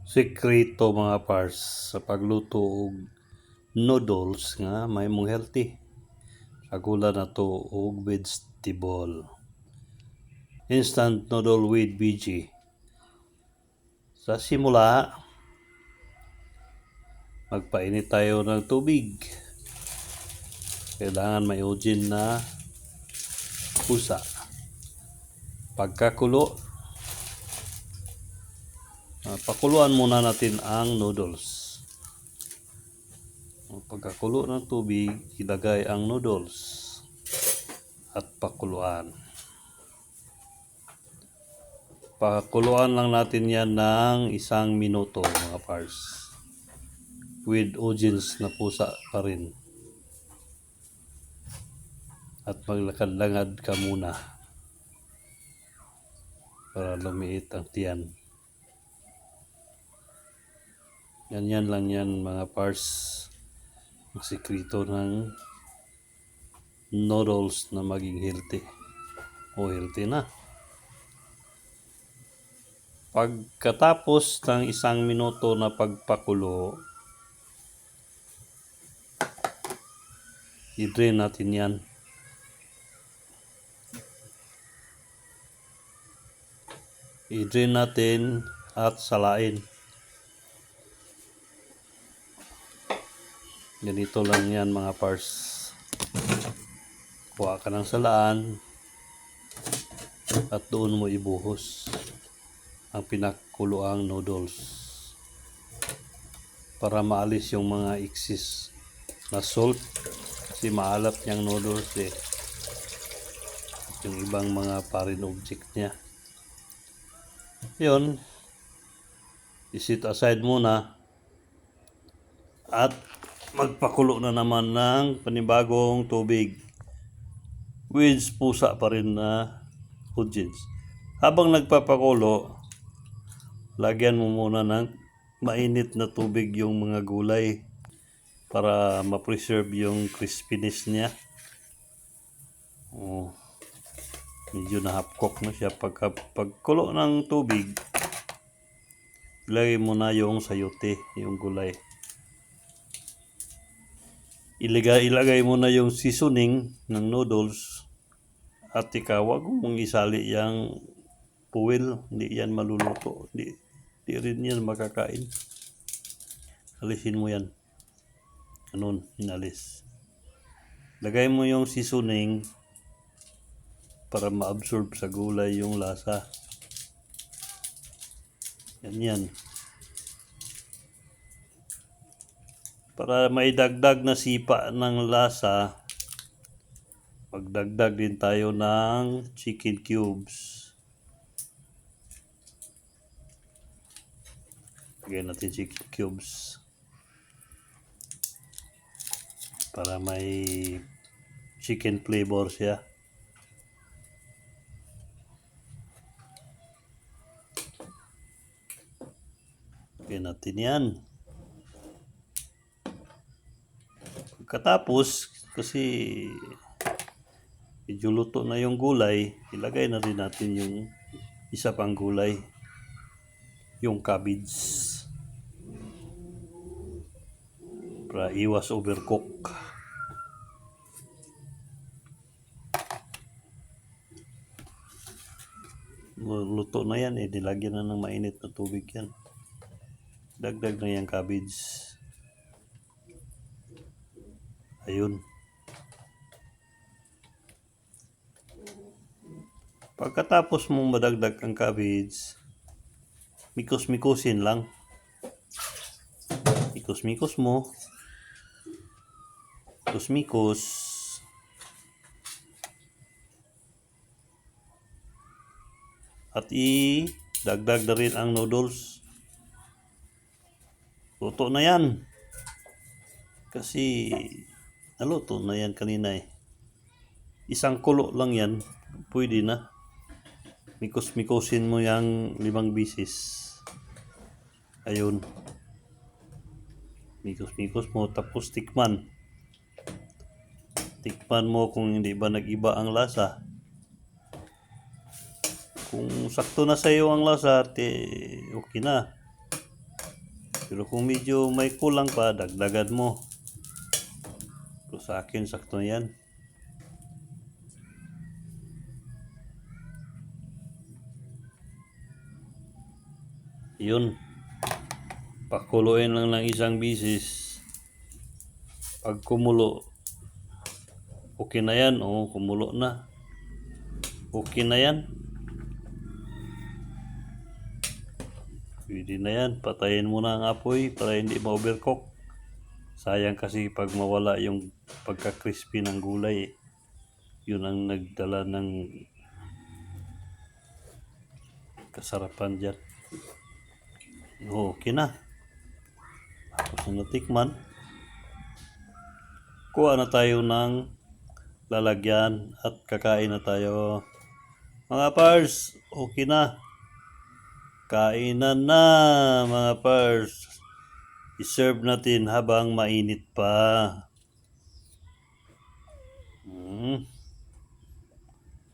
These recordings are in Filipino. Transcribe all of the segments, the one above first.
Sekreto mga pars sa pagluto og noodles nga may mong healthy. Agula na to og vegetable. Instant noodle with veggie. Sa simula, magpainit tayo ng tubig. Kailangan may ojin na pusa. Pagkakulo, pakuluan muna natin ang noodles. Pagkakulo ng tubig, ilagay ang noodles at pakuluan. Pakuluan lang natin yan ng 1 minuto mga pars. With ojins na pusa pa rin. At maglakad-langad ka muna para lumiit ang tiyan. Ganyan lang yan mga pars. Ang sekreto ng noodles na maging healthy. O healthy na. Pagkatapos ng 1 minuto na pagpakulo, i-drain natin yan. I-drain natin at salain. Ganito lang yan mga pars. Kuha ka ng salaan at doon mo ibuhos ang pinakuloang noodles para maalis yung mga excess na salt kasi maalat niyang noodles at yung ibang mga foreign object niya. Yun, i-set aside muna at magpakulo na naman ng panibagong tubig with pusa pa rin na ojins. Habang nagpapakulo, lagyan mo muna ng mainit na tubig yung mga gulay para ma-preserve yung crispiness niya. Medyo na half cook na siya. Pagkulo ng tubig, ilagay mo na yung sayote, yung gulay. Ilagay mo na yung seasoning ng noodles at wag mong isali yung puwil, hindi yan maluluto, hindi rin yan makakain. Alisin mo yan. Anon, inalis. Lagay mo yung seasoning para ma-absorb sa gulay yung lasa. Yan. Para may dagdag na sipa ng lasa, magdagdag din tayo ng chicken cubes. Lagyan natin chicken cubes para may chicken flavor siya. Lagyan natin yan. Pagkatapos, kasi medyo luto na yung gulay, ilagay na rin natin yung isa pang gulay, yung cabbage, para iwas overcook. Luto na yan nilagyan na ng mainit na tubig yan. Dagdag na yung cabbage. Ayun. Pagkatapos mong madagdag ang cabbage, mikos-mikosin lang. Mikos-mikos mo. Mikos-mikos. At dagdag na rin ang noodles. Luto na yan. Kasi naluto na yan kanina Isang kulo lang yan, pwede na. Mikos-mikosin mo yung 5 bisis. Ayun. Mikos-mikos mo tapos tikman. Tikman mo kung hindi ba nag-iba ang lasa. Kung sakto na sa iyo ang lasa, okay na. Pero kung medyo may kulang pa, dagdagan mo. Pero sa akin, sakto na yan. Yun. Pakuluin lang ng isang bisis. Pag kumulo, okay na yan. Oo, kumulo na. Okay na yan. Pwede na yan. Patayin mo na ang apoy para hindi ma-overcook. Sayang kasi pag mawala yung pagka-crispy ng gulay. Yun ang nagdala ng kasarapan dyan. Okay na. Tapos na natikman. Kuha na tayo ng lalagyan at kakain na tayo. Mga pars, okay na. Kainan na mga pars. I-serve natin habang mainit pa.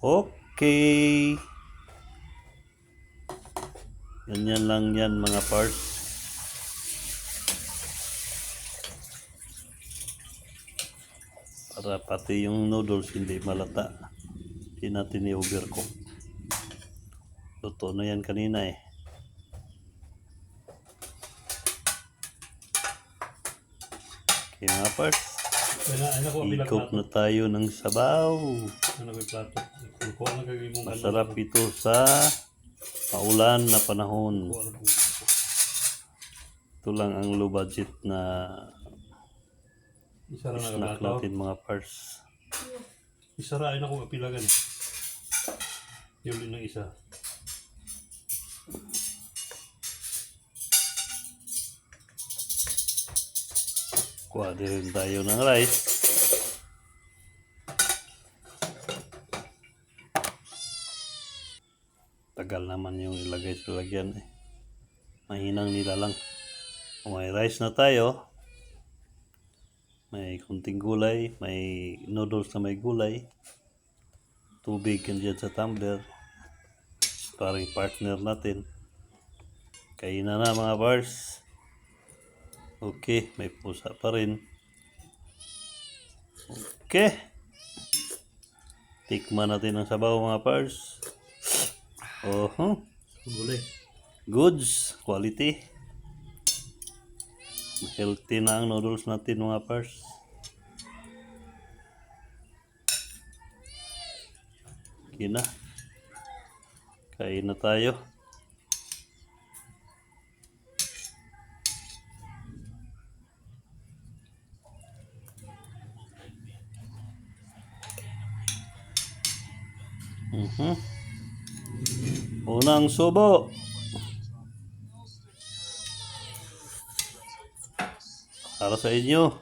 Okay. Ganyan lang yan mga pars. Para pati yung noodles hindi malata. Hindi natin i-overcook. Luto na yan kanina eh. Okay mga pars. Ikot na tayo ng sabaw. Masarap ito sa maulan na panahon. Ito lang ang low budget na snack natin mga pars. Isarain ako kapilagan. Yung din ng isa. Kuha din tayo ng rice. Tagal naman yung ilagay sa lagyan eh. Mahinang nila lang. May rice na tayo. May kunting gulay. May noodles na may gulay. Tubig dyan sa tumbler. Parang partner natin. Kainan na mga bars. Okay, may pusa pa rin. Okay. Tikman natin ang sabaw mga bars. Gulay. Goods, quality. Healthy na ang noodles natin mga pars. Okay na. Kain na tayo. Unang subo. Para sa inyo.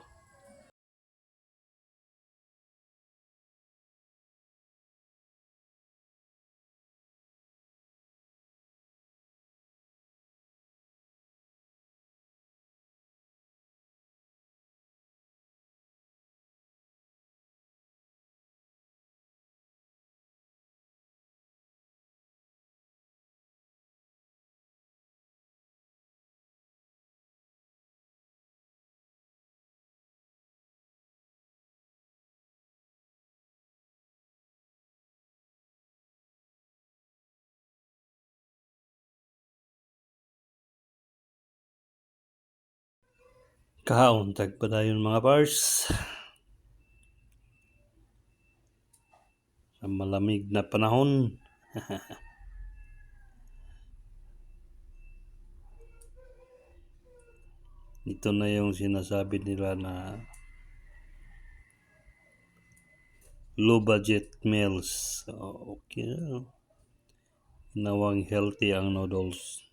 Kaon, tagpadayon mga bars. Sa malamig na panahon. Ito na yung sinasabi nila na low budget meals. So, okay na. Nawang healthy ang noodles.